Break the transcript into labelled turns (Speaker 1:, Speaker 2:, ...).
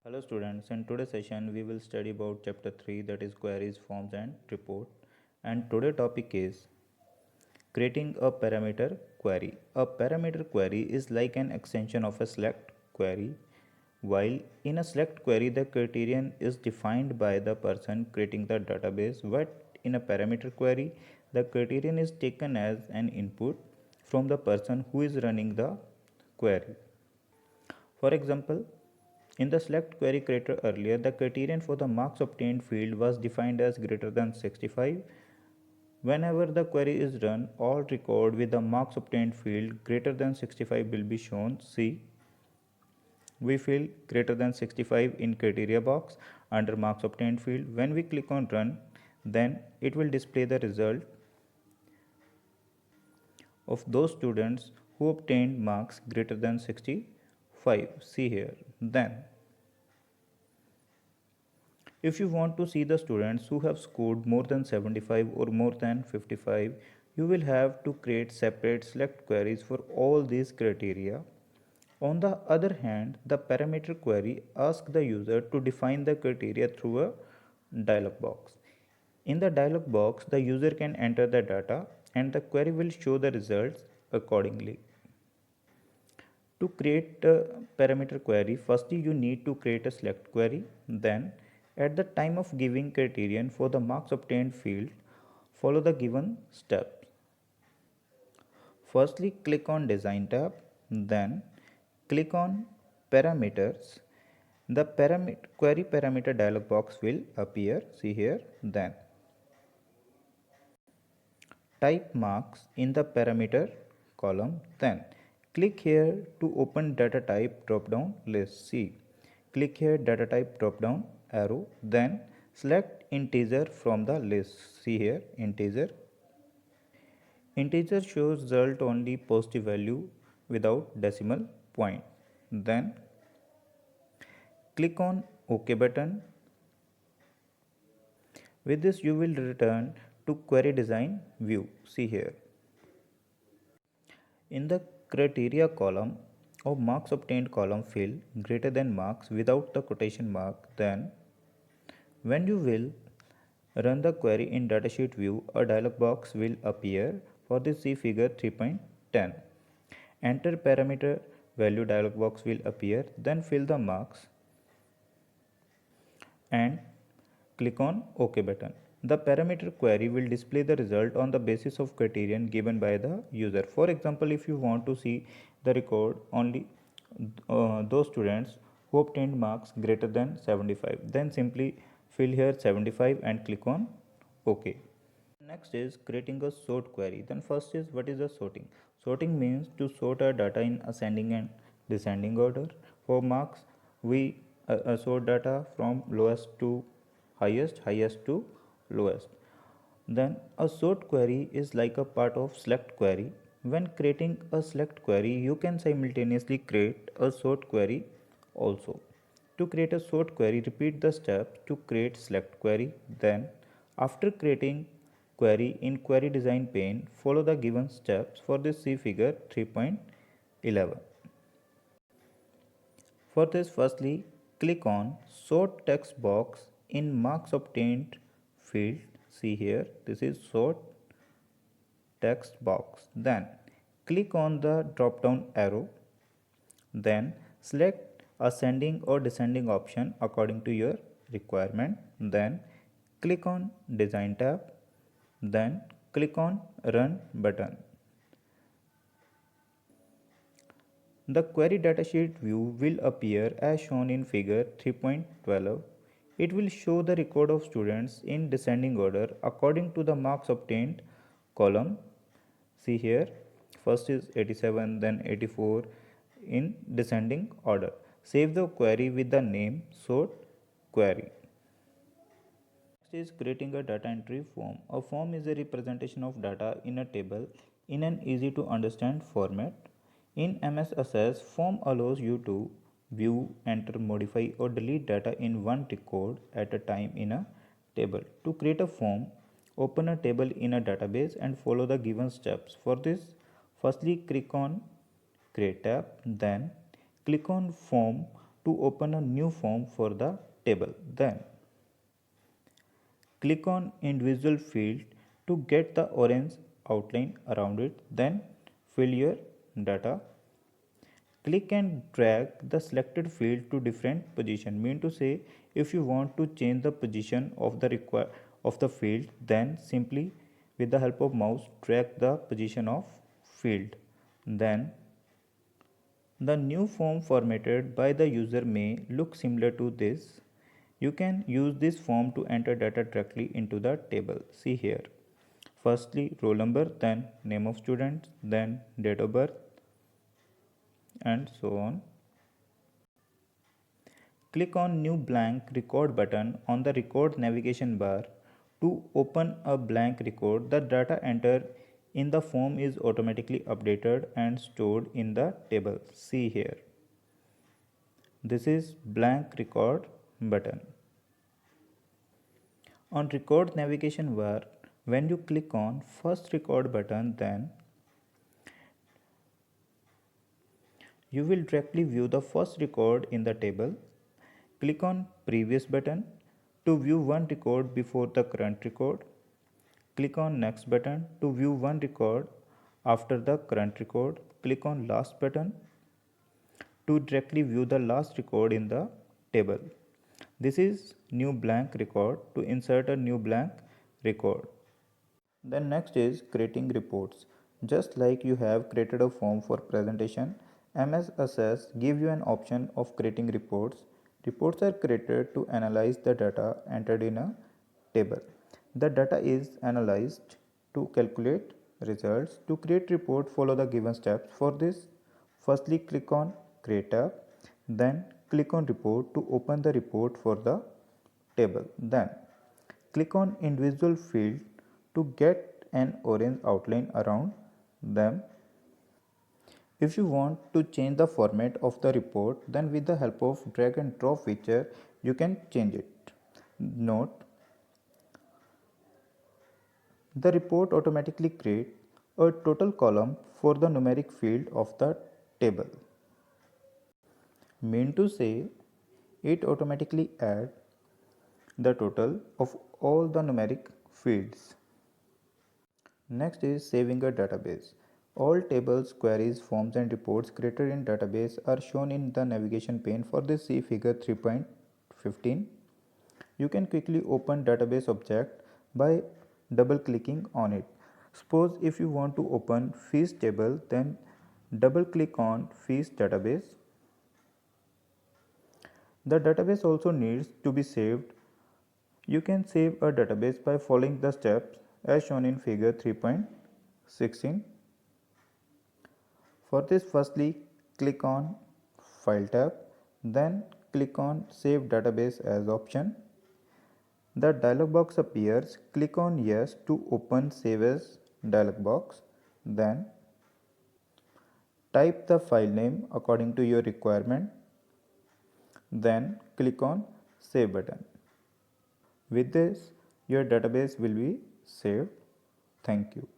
Speaker 1: Hello students, in today's session we will study about chapter 3, that is queries, forms and report. And today topic is creating a parameter query. A parameter query is like an extension of a select query. While in a select query the criterion is defined by the person creating the database, but in a parameter query the criterion is taken as an input from the person who is running the query. For example, in the select query created earlier, the criterion for the marks obtained field was defined as greater than 65. Whenever the query is run, all record with the marks obtained field greater than 65 will be shown. See, we fill greater than 65 in criteria box under marks obtained field. When we click on run, then it will display the result of those students who obtained marks greater than 65. See here. Then if you want to see the students who have scored more than 75 or more than 55, you will have to create separate select queries for all these criteria. On the other hand, the parameter query asks the user to define the criteria through a dialog box. In the dialog box, the user can enter the data and the query will show the results accordingly. To create a parameter query, firstly you need to create a select query. Then at the time of giving criterion for the marks obtained field, follow the given steps. Firstly click on design tab, then click on parameters. The query parameter dialog box will appear, see here. Then type marks in the parameter column, then click here to open data type drop down list. See, click here data type drop down arrow, then select integer from the list. See here, integer shows result only positive value without decimal point. Then click on OK button. With this you will return to query design view. See here. In the criteria column of marks obtained column, fill greater than marks without the quotation mark. Then when you will run the query in datasheet view, a dialog box will appear. For this, see figure 3.10. Enter parameter value dialog box will appear. Then fill the marks and click on OK button. The parameter query will display the result on the basis of criterion given by the user. For example, if you want to see the record only those students who obtained marks greater than 75, then simply fill here 75 and click on OK. Next is creating a sort query. Then first is, what is the sorting? Sorting means to sort our data in ascending and descending order. For marks, we sort data from lowest to highest, highest to lowest. Then a sort query is like a part of select query. When creating a select query, you can simultaneously create a sort query also. To create a sort query, repeat the steps to create select query. Then after creating query in query design pane, follow the given steps. For this, see figure 3.11. For this, firstly click on sort text box in marks obtained field. See here, this is sort text box. Then click on the drop down arrow, then select ascending or descending option according to your requirement. Then click on design tab, then click on run button. The query datasheet view will appear as shown in figure 3.12. It will show the record of students in descending order according to the marks obtained column. See here, first is 87, then 84 in descending order. Save the query with the name sort query. Next is creating a data entry form. A form is a representation of data in a table in an easy to understand format. In MS Access, form allows you to view, enter, modify or delete data in one record at a time in a table. To create a form, open a table in a database and follow the given steps. For this, firstly click on Create tab, then click on Form to open a new form for the table. Then click on individual field to get the orange outline around it. Then fill your data. Click and drag the selected field to different position. Mean to say, if you want to change the position of the field, then simply with the help of mouse drag the position of field. Then the new form formatted by the user may look similar to this. You can use this form to enter data directly into the table. See here. Firstly, roll number, then name of student, then date of birth, and so on. Click on New Blank Record button on the Record navigation bar to open a blank record. The data entered in the form is automatically updated and stored in the table. See here. This is blank record button. On Record navigation bar, when you click on first record button, then you will directly view the first record in the table. Click on Previous button to view one record before the current record. Click on Next button to view one record after the current record. Click on Last button to directly view the last record in the table. This is new blank record to insert a new blank record. Then next is creating reports. Just like you have created a form for presentation, MS Access gives you an option of creating reports. Reports are created to analyze the data entered in a table. The data is analyzed to calculate results. To create report, follow the given steps. For this, firstly click on Create tab, then click on Report to open the report for the table. Then click on individual field to get an orange outline around them. If you want to change the format of the report, then with the help of drag and drop feature, you can change it. Note, the report automatically creates a total column for the numeric field of the table. Mean to say, it automatically adds the total of all the numeric fields. Next is saving a database. All tables, queries, forms and reports created in database are shown in the navigation pane. For this, see figure 3.15. You can quickly open database object by double clicking on it. Suppose if you want to open fees table, then double click on fees database. The database also needs to be saved. You can save a database by following the steps as shown in figure 3.16. For this, firstly click on File tab, then click on Save Database as option. The dialog box appears. Click on Yes to open Save As dialog box. Then type the file name according to your requirement. Then click on Save button. With this, your database will be saved. Thank you.